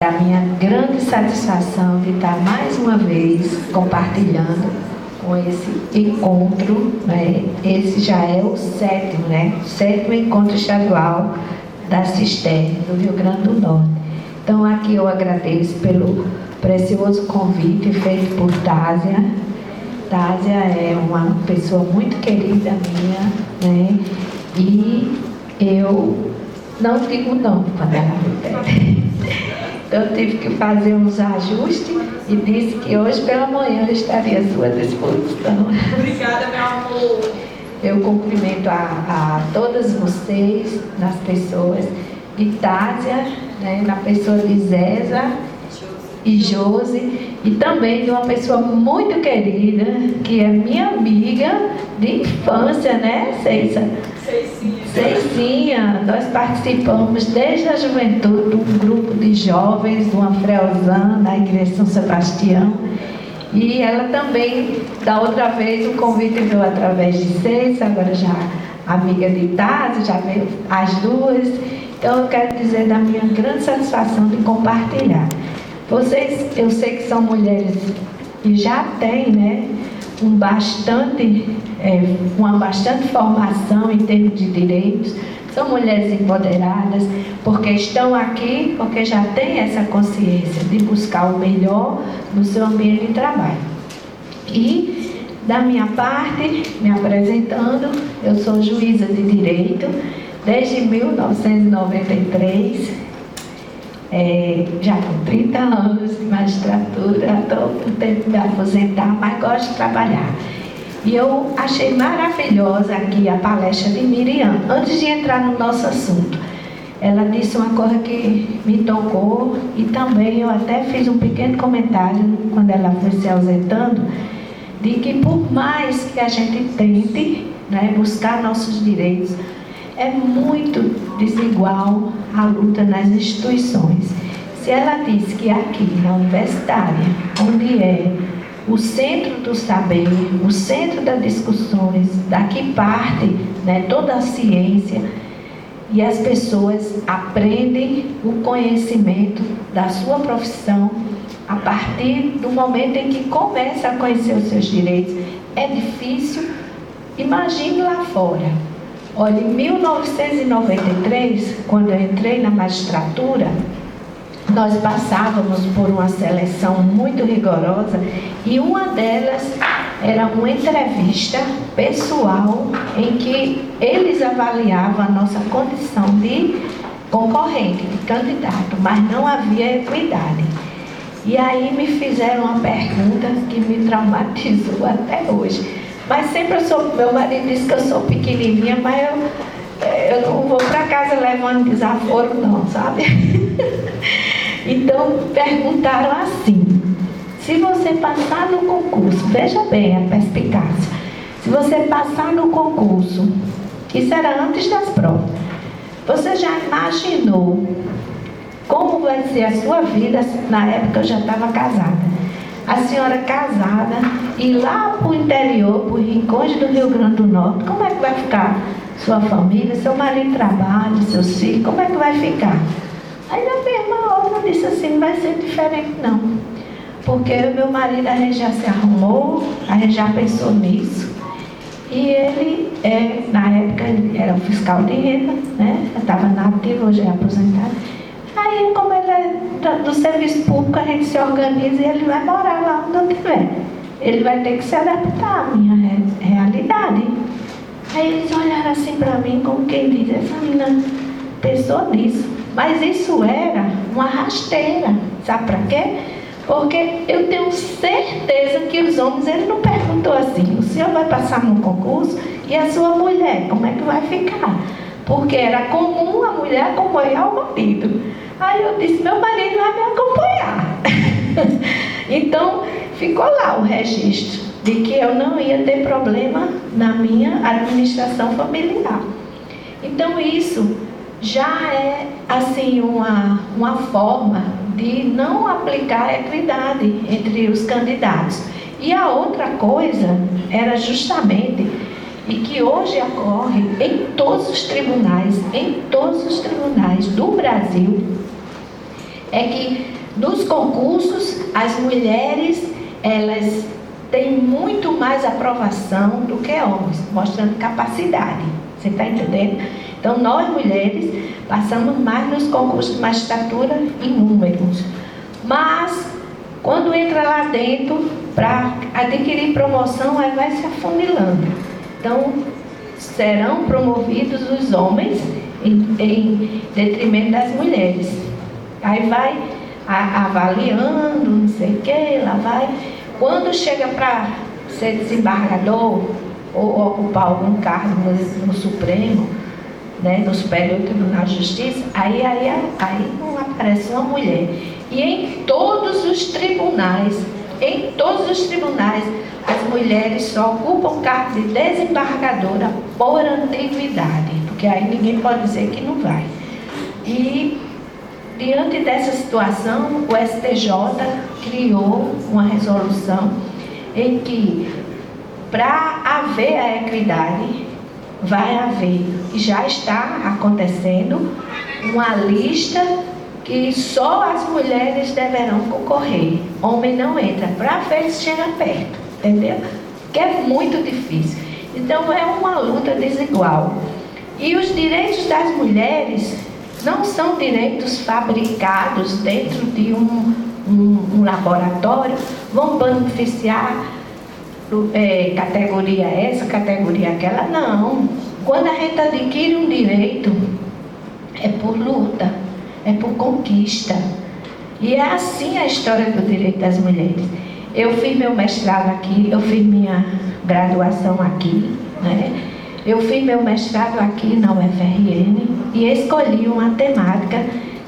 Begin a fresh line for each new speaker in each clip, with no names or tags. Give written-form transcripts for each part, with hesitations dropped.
É a minha grande satisfação de estar mais uma vez compartilhando com esse encontro, né? Esse já é o sétimo, né? O sétimo encontro estadual da Cisterna, do Rio Grande do Norte. Então aqui eu agradeço pelo precioso convite feito por Tásia. Tásia é uma pessoa muito querida minha, né? E eu não digo não quando ela me pede. Então eu tive que fazer uns ajustes e disse que hoje pela manhã eu estaria à sua disposição.
Obrigada, meu amor.
Eu cumprimento a todas vocês, nas pessoas de Tásia, né, na pessoa de Zéza e Josi, e também de uma pessoa muito querida, que é minha amiga de infância, né, Ceiça? Ceicinha. Nós participamos desde a juventude de um grupo de jovens, de uma Freuzan, na Igreja São Sebastião. E ela também, da outra vez, o convite veio através de Ceiça, agora já amiga de Tásia, já veio as duas. Então eu quero dizer da minha grande satisfação de compartilhar. Vocês, eu sei que são mulheres que já têm, né, uma bastante formação em termos de direitos, são mulheres empoderadas, porque estão aqui, porque já têm essa consciência de buscar o melhor no seu ambiente de trabalho. E, da minha parte, me apresentando, eu sou juíza de direito desde 1993, já com 30 anos de magistratura, estou com tempo de me aposentar, mas gosto de trabalhar. E eu achei maravilhosa aqui a palestra de Miriam. Antes de entrar no nosso assunto, ela disse uma coisa que me tocou e também eu até fiz um pequeno comentário quando ela foi se ausentando, de que por mais que a gente tente, né, buscar nossos direitos, é muito desigual a luta nas instituições. Se ela diz que aqui na universitária, onde é o centro do saber, o centro das discussões, daqui parte, né, toda a ciência, e as pessoas aprendem o conhecimento da sua profissão a partir do momento em que começa a conhecer os seus direitos. É difícil, imagine lá fora. Olha, em 1993, quando eu entrei na magistratura, nós passávamos por uma seleção muito rigorosa e uma delas era uma entrevista pessoal em que eles avaliavam a nossa condição de concorrente, de candidato, mas não havia equidade. E aí me fizeram uma pergunta que me traumatizou até hoje. Mas sempre meu marido disse que eu sou pequenininha, mas eu não vou para casa levando desaforo não, sabe? Então perguntaram assim: se você passar no concurso, veja bem a perspicácia, se você passar no concurso, isso era antes das provas, você já imaginou como vai ser a sua vida? Na época eu já estava casada. A senhora casada, ir lá para o interior, para os rincões do Rio Grande do Norte, como é que vai ficar sua família, seu marido trabalha, seus filhos, como é que vai ficar? Aí na mesma hora eu disse assim: não vai ser diferente não, porque meu marido, a gente já se arrumou, a gente já pensou nisso, e ele na época ele era um fiscal de renda, né? Eu estava na ativa, hoje é aposentado. Aí, como ele é do serviço público, a gente se organiza e ele vai morar lá onde eu estiver. Ele vai ter que se adaptar à minha realidade. Aí eles olharam assim para mim como quem diz: essa menina pensou nisso. Mas isso era uma rasteira. Sabe para quê? Porque eu tenho certeza que os homens, ele não perguntou assim: o senhor vai passar no concurso e a sua mulher, como é que vai ficar? Porque era comum a mulher acompanhar o marido. Aí eu disse: meu marido vai me acompanhar. Então ficou lá o registro de que eu não ia ter problema na minha administração familiar. Então isso já é assim uma forma de não aplicar a equidade entre os candidatos. E a outra coisa era justamente, e que hoje ocorre em todos os tribunais do Brasil, é que nos concursos as mulheres, elas têm muito mais aprovação do que homens, mostrando capacidade. Você está entendendo? Então, nós mulheres passamos mais nos concursos de magistratura em números. Mas, quando entra lá dentro, para adquirir promoção, aí vai se afunilando. Então, serão promovidos os homens em detrimento das mulheres. Aí vai avaliando, não sei o que, lá vai. Quando chega para ser desembargador ou ocupar algum cargo no Supremo, né, no Superior Tribunal de Justiça, aí não aparece uma mulher. E em todos os tribunais, as mulheres só ocupam cargo de desembargadora por antiguidade, porque aí ninguém pode dizer que não vai. E diante dessa situação, o STJ criou uma resolução em que, para haver a equidade, vai haver, e já está acontecendo, uma lista que só as mulheres deverão concorrer. Homem não entra, para ver se chega perto, entendeu? Que é muito difícil. Então é uma luta desigual. E os direitos das mulheres não são direitos fabricados dentro de um laboratório, vão beneficiar categoria essa, categoria aquela. Não. Quando a gente adquire um direito, é por luta, é por conquista. E é assim a história do direito das mulheres. Eu fiz meu mestrado aqui, eu fiz minha graduação aqui, né? Eu fiz meu mestrado aqui na UFRN e escolhi uma temática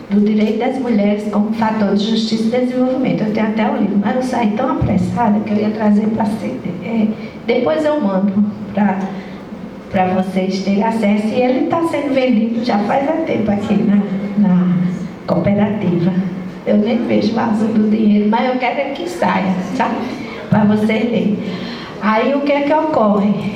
do direito das mulheres como fator de justiça e desenvolvimento. Eu tenho até o livro, mas eu saí tão apressada que eu ia trazer para CD. Depois eu mando para vocês terem acesso. E ele está sendo vendido já faz tempo aqui na cooperativa. Eu nem vejo o azul do dinheiro, mas eu quero que saia, sabe? Para vocês lerem. Aí o que é que ocorre?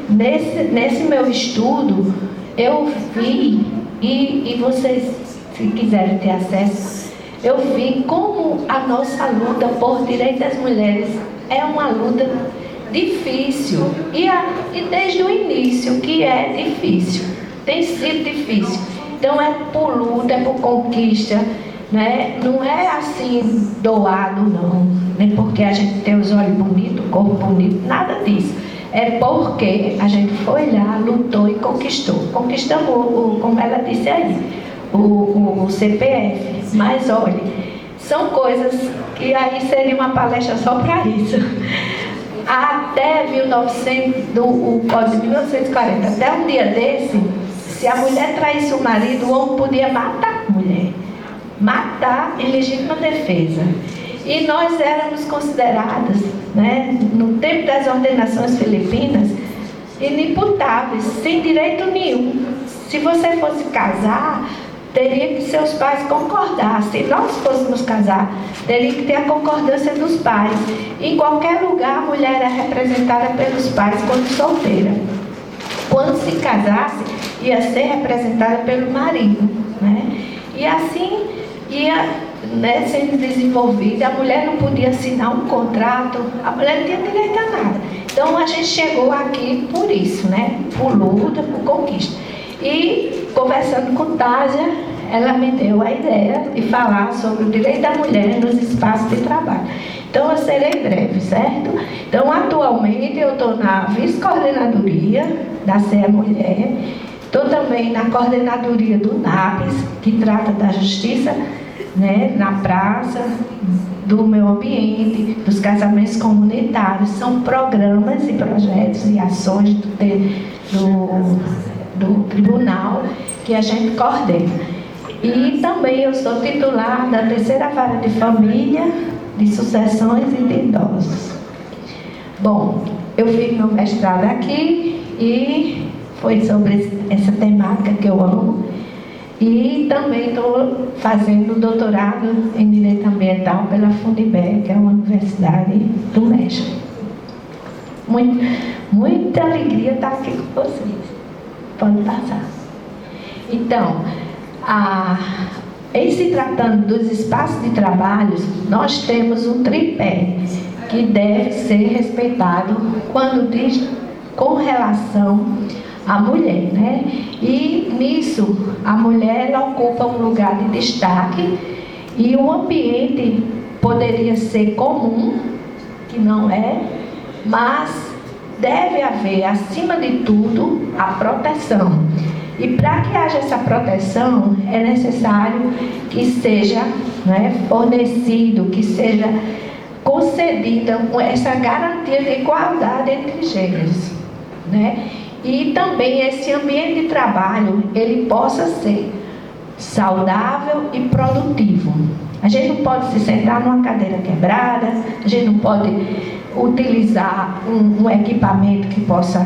Nesse meu estudo, eu vi, e vocês, se quiserem ter acesso, eu vi como a nossa luta por direito das mulheres é uma luta difícil. E desde o início que é difícil, tem sido difícil. Então é por luta, é por conquista, né? Não é assim doado, não. Nem porque a gente tem os olhos bonitos, o corpo bonito, nada disso. É porque a gente foi lá, lutou e conquistou. Conquistamos, como ela disse aí, o CPF. Mas olha, são coisas que aí seria uma palestra só para isso. Até 1900, o Código de 1940, até um dia desse, se a mulher traísse o marido, o homem podia matar a mulher. Matar em legítima defesa. E nós éramos consideradas, né, no tempo das ordenações filipinas, inimputáveis, sem direito nenhum. Se você fosse casar, teria que seus pais concordar. Se nós fôssemos casar, teria que ter a concordância dos pais. Em qualquer lugar, a mulher é representada pelos pais quando solteira. Quando se casasse, ia ser representada pelo marido, né? E assim ia, né, sendo desenvolvida. A mulher não podia assinar um contrato, a mulher não tinha direito a nada. Então a gente chegou aqui por isso, né? Por luta, por conquista. E conversando com Tásia, ela me deu a ideia de falar sobre o direito da mulher nos espaços de trabalho. Então eu serei breve, certo? Então atualmente eu estou na vice-coordenadoria da CE Mulher. Estou também na coordenadoria do NAPES, que trata da justiça, né, na praça, do meio ambiente, dos casamentos comunitários. São programas e projetos e ações do tribunal que a gente coordena. E também eu sou titular da 3ª Vara de Família, de Sucessões e de Idosos. Bom, eu fiz meu mestrado aqui e foi sobre essa temática que eu amo. E também estou fazendo doutorado em Direito Ambiental pela Fundiber, que é uma universidade do México. Muita alegria estar aqui com vocês. Pode passar. Então, Em se tratando dos espaços de trabalho, nós temos um tripé que deve ser respeitado quando diz com relação à mulher, né? E nisso, a mulher ela ocupa um lugar de destaque e o ambiente poderia ser comum, que não é, mas deve haver, acima de tudo, a proteção. E para que haja essa proteção, é necessário que seja, né, fornecido, que seja concedida essa garantia de igualdade entre gêneros, né? E também esse ambiente de trabalho, ele possa ser saudável e produtivo. A gente não pode se sentar numa cadeira quebrada, a gente não pode utilizar um equipamento que possa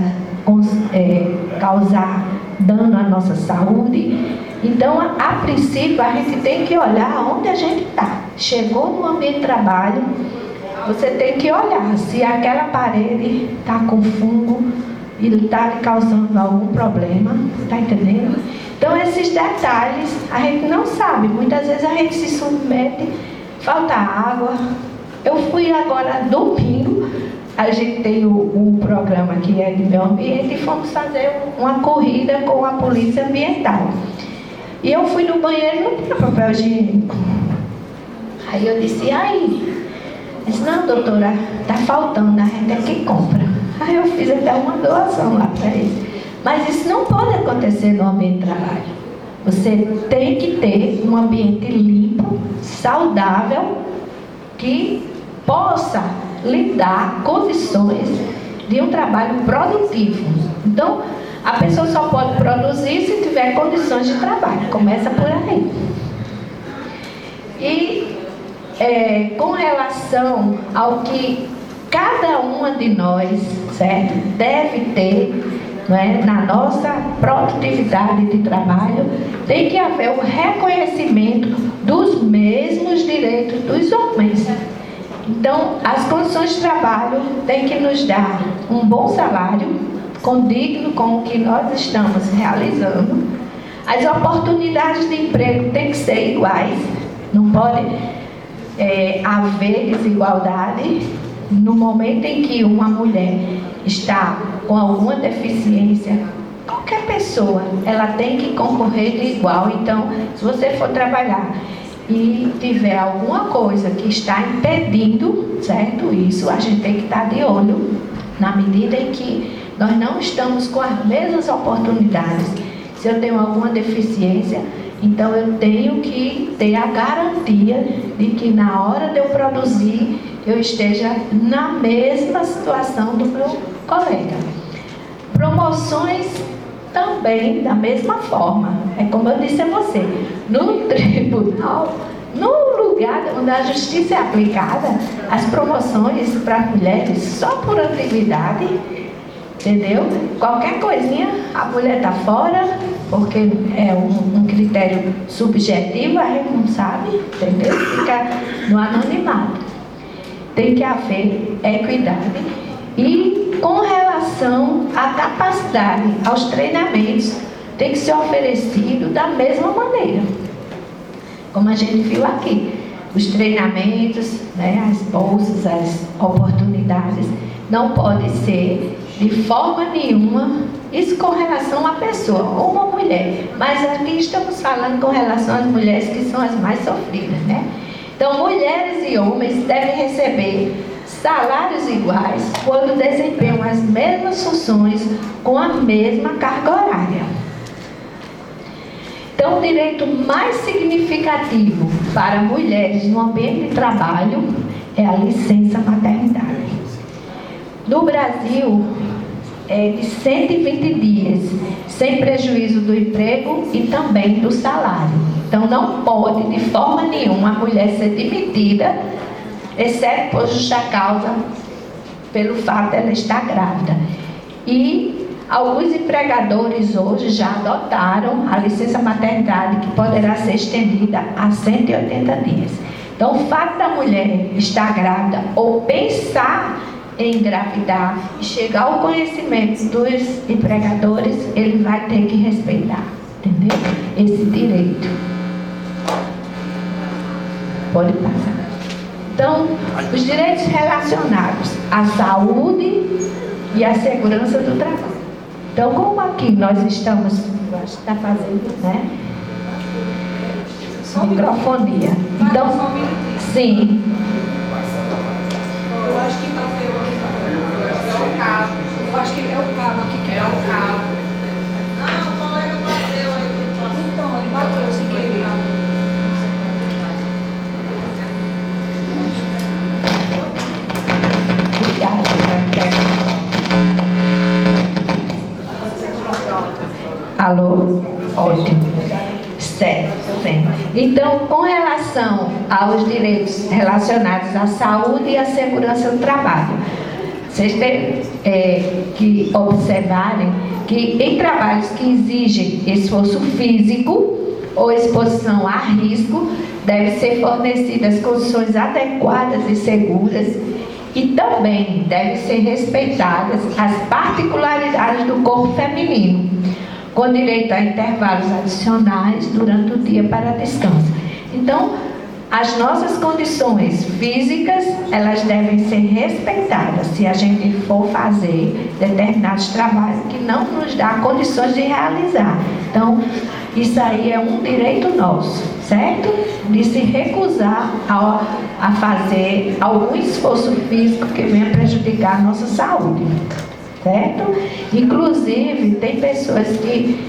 causar dano à nossa saúde. Então, a princípio, a gente tem que olhar onde a gente está. Chegou no ambiente de trabalho, você tem que olhar se aquela parede está com fungo e está lhe causando algum problema, está entendendo? Então, esses detalhes a gente não sabe. Muitas vezes a gente se submete, falta água. Eu fui agora domingo, a gente tem um programa que é de meio ambiente e fomos fazer uma corrida com a polícia ambiental. E eu fui no banheiro e não tinha papel higiênico. Aí eu disse, disse, não, doutora, está faltando, a gente é que compra. Aí eu fiz até uma doação lá para ele. Mas isso não pode acontecer no ambiente de trabalho. Você tem que ter um ambiente limpo, saudável, que possa lhe dar condições de um trabalho produtivo. Então, a pessoa só pode produzir se tiver condições de trabalho. Começa por aí. E com relação ao que cada uma de nós, certo, deve ter, não é, na nossa produtividade de trabalho, tem que haver o reconhecimento dos mesmos direitos dos homens. Então, as condições de trabalho têm que nos dar um bom salário, condigno com o que nós estamos realizando. As oportunidades de emprego têm que ser iguais, não pode haver desigualdade. No momento em que uma mulher está com alguma deficiência, qualquer pessoa, ela tem que concorrer de igual. Então, se você for trabalhar e tiver alguma coisa que está impedindo, certo? Isso a gente tem que estar de olho, na medida em que nós não estamos com as mesmas oportunidades. Se eu tenho alguma deficiência, então eu tenho que ter a garantia de que na hora de eu produzir, eu esteja na mesma situação do meu colega. Promoções também da mesma forma. É como eu disse a você, no tribunal, no lugar onde a justiça é aplicada, as promoções para as mulheres só por antiguidade, entendeu? Qualquer coisinha, a mulher está fora, porque é um critério subjetivo, a gente não sabe, entendeu? Fica no anonimato. Tem que haver equidade. E com relação à capacidade, aos treinamentos, tem que ser oferecido da mesma maneira. Como a gente viu aqui, os treinamentos, né, as bolsas, as oportunidades, não podem ser de forma nenhuma, isso com relação à pessoa, ou uma mulher. Mas aqui estamos falando com relação às mulheres que são as mais sofridas, né? Então, mulheres e homens devem receber salários iguais quando desempenham as mesmas funções com a mesma carga horária. Então, o direito mais significativo para mulheres no ambiente de trabalho é a licença maternidade. No Brasil, é de 120 dias, sem prejuízo do emprego e também do salário. Então, não pode, de forma nenhuma, a mulher ser demitida, exceto por justa causa, pelo fato de ela estar grávida. E alguns empregadores hoje já adotaram a licença maternidade, que poderá ser estendida a 180 dias. Então, o fato da mulher estar grávida ou pensar em engravidar e chegar ao conhecimento dos empregadores, ele vai ter que respeitar, entendeu? Esse direito. Pode passar. Então, os direitos relacionados à saúde e à segurança do trabalho. Então, como aqui nós estamos, eu acho que está fazendo, né? Microfonia. Então, sim.
Eu acho que está é o cabo. Eu acho que é o cabo aqui que é o cabo. Não, o colega bateu aí. Então, ele bateu sem querer.
Alô? Ótimo. Certo. Então, com relação aos direitos relacionados à saúde e à segurança do trabalho, vocês têm que observarem que em trabalhos que exigem esforço físico ou exposição a risco, devem ser fornecidas condições adequadas e seguras e também devem ser respeitadas as particularidades do corpo feminino, com direito a intervalos adicionais durante o dia para descanso. Então, as nossas condições físicas, elas devem ser respeitadas se a gente for fazer determinados trabalhos que não nos dá condições de realizar. Então, isso aí é um direito nosso, certo? De se recusar a fazer algum esforço físico que venha prejudicar a nossa saúde. Certo? Inclusive, tem pessoas que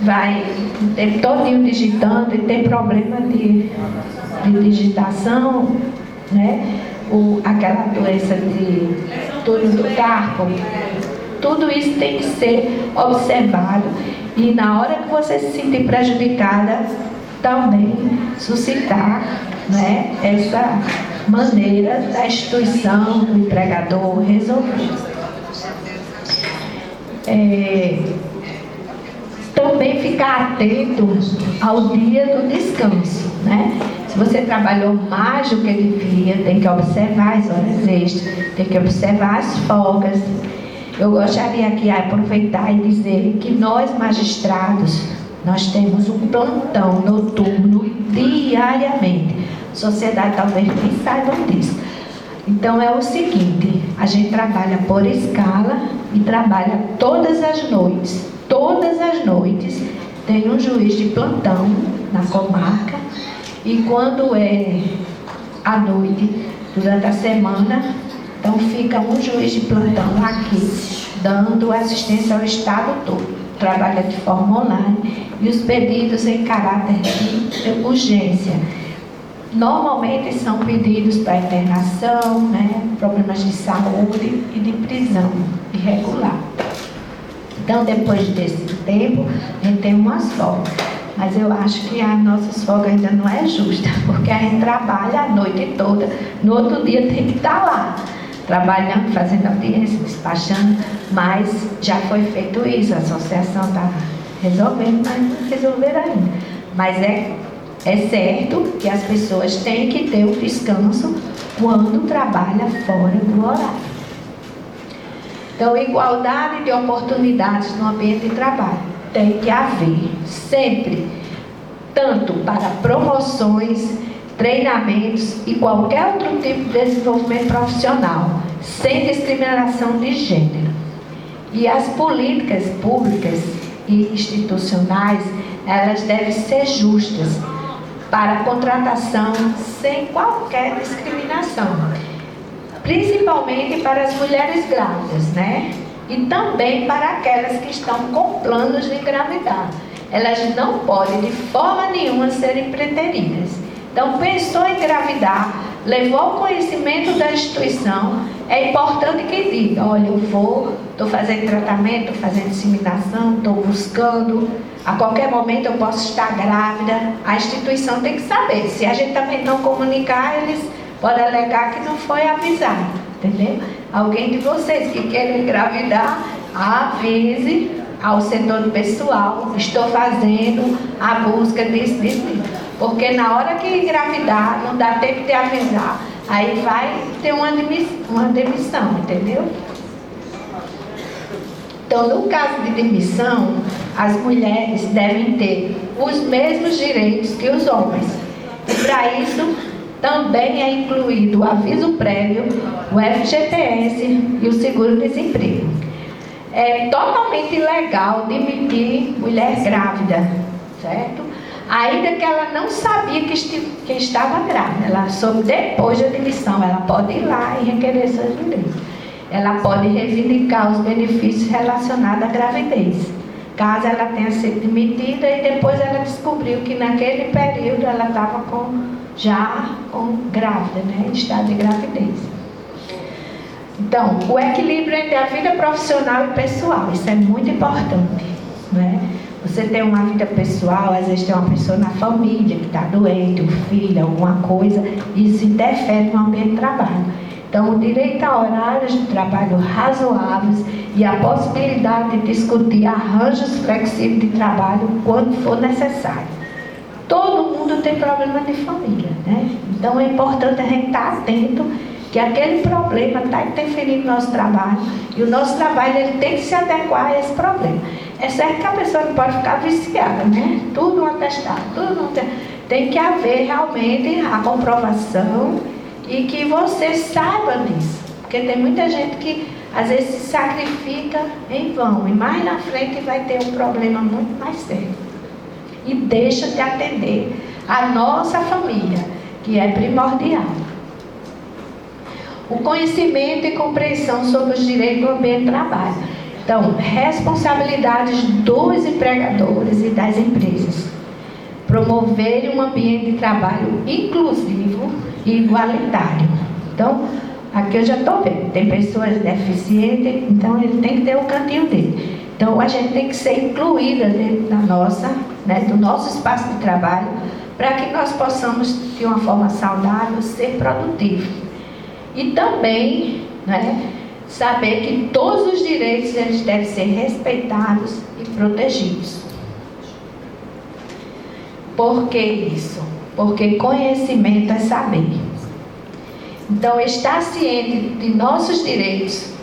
vai o tempo todinho digitando e tem problema de digitação, né? Aquela doença de túnel do carpo. Tudo isso tem que ser observado e na hora que você se sentir prejudicada, também suscitar, né, essa maneira da instituição, do empregador resolver. Também ficar atento ao dia do descanso, né? Se você trabalhou mais do que devia, tem que observar as horas extras, tem que observar as folgas. Eu gostaria aqui de aproveitar e dizer que nós magistrados, nós temos um plantão noturno diariamente. A sociedade talvez nem saiba disso. Então é o seguinte, a gente trabalha por escala e trabalha todas as noites. Todas as noites tem um juiz de plantão na comarca e quando é à noite, durante a semana, então fica um juiz de plantão aqui, dando assistência ao estado todo. Trabalha de forma online e os pedidos em caráter de urgência. Normalmente são pedidos para internação, né, problemas de saúde e de prisão irregular. Então, depois desse tempo, a gente tem umas folgas. Mas eu acho que a nossa folga ainda não é justa, porque a gente trabalha a noite toda, no outro dia tem que estar lá, trabalhando, fazendo audiência, despachando, mas já foi feito isso, a associação está resolvendo, mas não resolveram ainda. Mas é certo que as pessoas têm que ter o descanso quando trabalha fora do horário. Então, igualdade de oportunidades no ambiente de trabalho tem que haver sempre, tanto para promoções, treinamentos e qualquer outro tipo de desenvolvimento profissional, sem discriminação de gênero. E as políticas públicas e institucionais, elas devem ser justas para a contratação sem qualquer discriminação, principalmente para as mulheres grávidas, né? E também para aquelas que estão com planos de engravidar. Elas não podem de forma nenhuma serem preteridas. Então, pensou em engravidar, levou ao conhecimento da instituição, é importante que diga, olha, estou fazendo tratamento, estou fazendo disseminação, estou buscando, a qualquer momento eu posso estar grávida. A instituição tem que saber. Se a gente também não comunicar, eles podem alegar que não foi avisado, entendeu? Alguém de vocês que queira engravidar, avise ao setor pessoal, estou fazendo a busca disso. Porque na hora que engravidar, não dá tempo de avisar, aí vai ter uma demissão, entendeu? Então, no caso de demissão, as mulheres devem ter os mesmos direitos que os homens. E para isso, também é incluído o aviso prévio, o FGTS e o seguro-desemprego. É totalmente ilegal demitir mulher grávida, certo? Ainda que ela não sabia que estava grávida, ela soube depois da demissão, ela pode ir lá e requerer seus direitos. Ela pode reivindicar os benefícios relacionados à gravidez, caso ela tenha sido demitida e depois ela descobriu que naquele período ela estava já grávida, né, em estado de gravidez. Então, o equilíbrio entre a vida profissional e pessoal, isso é muito importante, né? Você tem uma vida pessoal, às vezes tem uma pessoa na família que está doente, um filho, alguma coisa, isso interfere no ambiente de trabalho. Então, o direito a horários de trabalho razoáveis e a possibilidade de discutir arranjos flexíveis de trabalho quando for necessário. Todo mundo tem problema de família, né? Então, é importante a gente estar atento que aquele problema está interferindo no nosso trabalho e o nosso trabalho ele tem que se adequar a esse problema. É certo que a pessoa não pode ficar viciada, né? Tudo um atestado, tudo não tem que haver realmente a comprovação e que você saiba disso. Porque tem muita gente que às vezes se sacrifica em vão e mais na frente vai ter um problema muito mais sério. E deixa de atender a nossa família, que é primordial. O conhecimento e compreensão sobre os direitos do ambiente de trabalho. Então, responsabilidades dos empregadores e das empresas. Promover um ambiente de trabalho inclusivo e igualitário. Então, aqui eu já estou vendo, tem pessoas deficientes, então ele tem que ter o cantinho dele. Então, a gente tem que ser incluída dentro da do nosso espaço de trabalho, para que nós possamos, de uma forma saudável, ser produtivos. E também, saber que todos os direitos eles devem ser respeitados e protegidos. Por que isso? Porque conhecimento é saber. Então, estar ciente de nossos direitos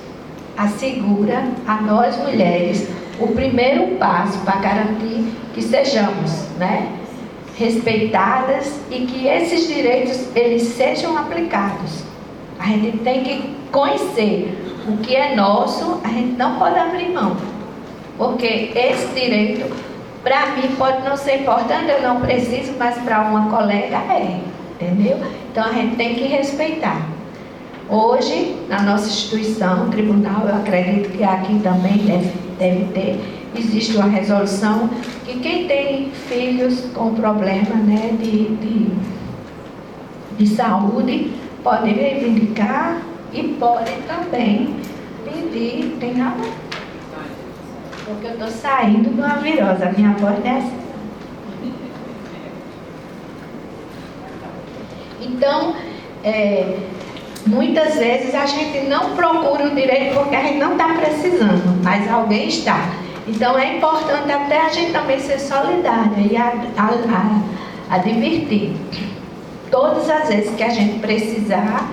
assegura a nós mulheres o primeiro passo para garantir que sejamos, respeitadas e que esses direitos eles sejam aplicados. A gente tem que conhecer o que é nosso, a gente não pode abrir mão, porque esse direito, para mim, pode não ser importante, eu não preciso, mas para uma colega é, entendeu? Então, a gente tem que respeitar. Hoje, na nossa instituição, tribunal, eu acredito que aqui também deve ter, existe uma resolução que quem tem filhos com problema de saúde, pode reivindicar e pode também pedir, tem razão. Porque eu estou saindo de uma virose, a minha voz é assim. Então, muitas vezes a gente não procura o direito porque a gente não está precisando, mas alguém está. Então é importante até a gente também ser solidária e advertir. Todas as vezes que a gente precisar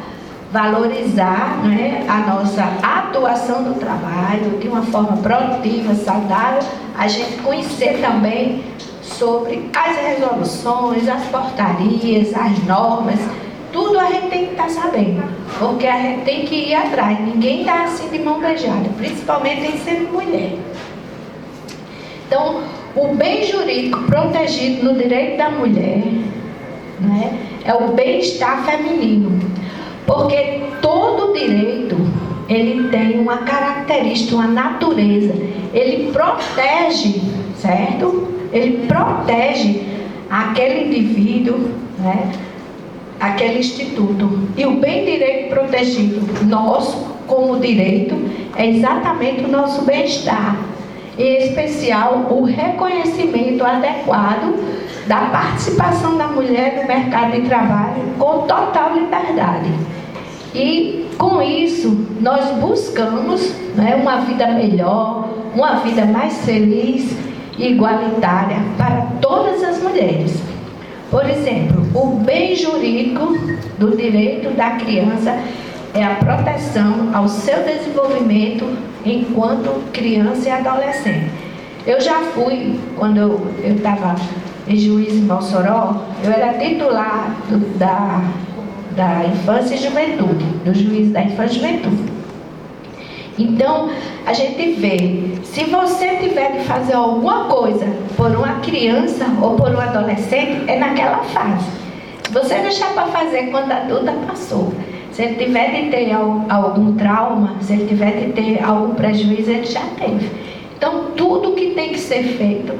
valorizar a nossa atuação no trabalho de uma forma produtiva, saudável, a gente conhecer também sobre as resoluções, as portarias, as normas, tudo a gente tem que estar sabendo, porque a gente tem que ir atrás, ninguém está assim de mão beijada, principalmente em ser mulher. Então, o bem jurídico protegido no direito da mulher, é o bem-estar feminino, porque todo direito ele tem uma característica, uma natureza, ele protege, certo? Ele protege aquele indivíduo, aquele instituto. E o bem direito protegido nosso como direito é exatamente o nosso bem-estar, em especial o reconhecimento adequado da participação da mulher no mercado de trabalho com total liberdade. E com isso nós buscamos uma vida melhor, uma vida mais feliz e igualitária para todas as mulheres. Por exemplo, o bem jurídico do direito da criança é a proteção ao seu desenvolvimento enquanto criança e adolescente. Eu já fui, quando eu estava em Juiz em Mossoró, eu era titular da Infância e Juventude, do Juízo da Infância e Juventude. Então, a gente vê, se você tiver de fazer alguma coisa por uma criança ou por um adolescente, é naquela fase. Se você deixar para fazer quando adulta, passou. Se ele tiver de ter algum trauma, se ele tiver de ter algum prejuízo, ele já teve. Então, tudo que tem que ser feito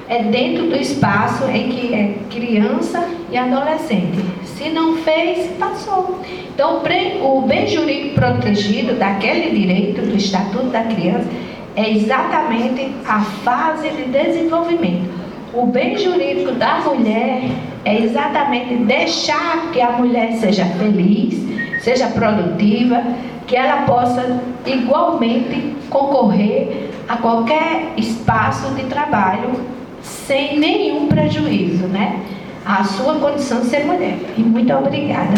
é dentro do espaço em que é criança e adolescente. Se não fez, passou. Então, o bem jurídico protegido daquele direito do Estatuto da Criança é exatamente a fase de desenvolvimento. O bem jurídico da mulher é exatamente deixar que a mulher seja feliz, seja produtiva, que ela possa igualmente concorrer a qualquer espaço de trabalho sem nenhum prejuízo, né? A sua condição de ser mulher. E muito obrigada.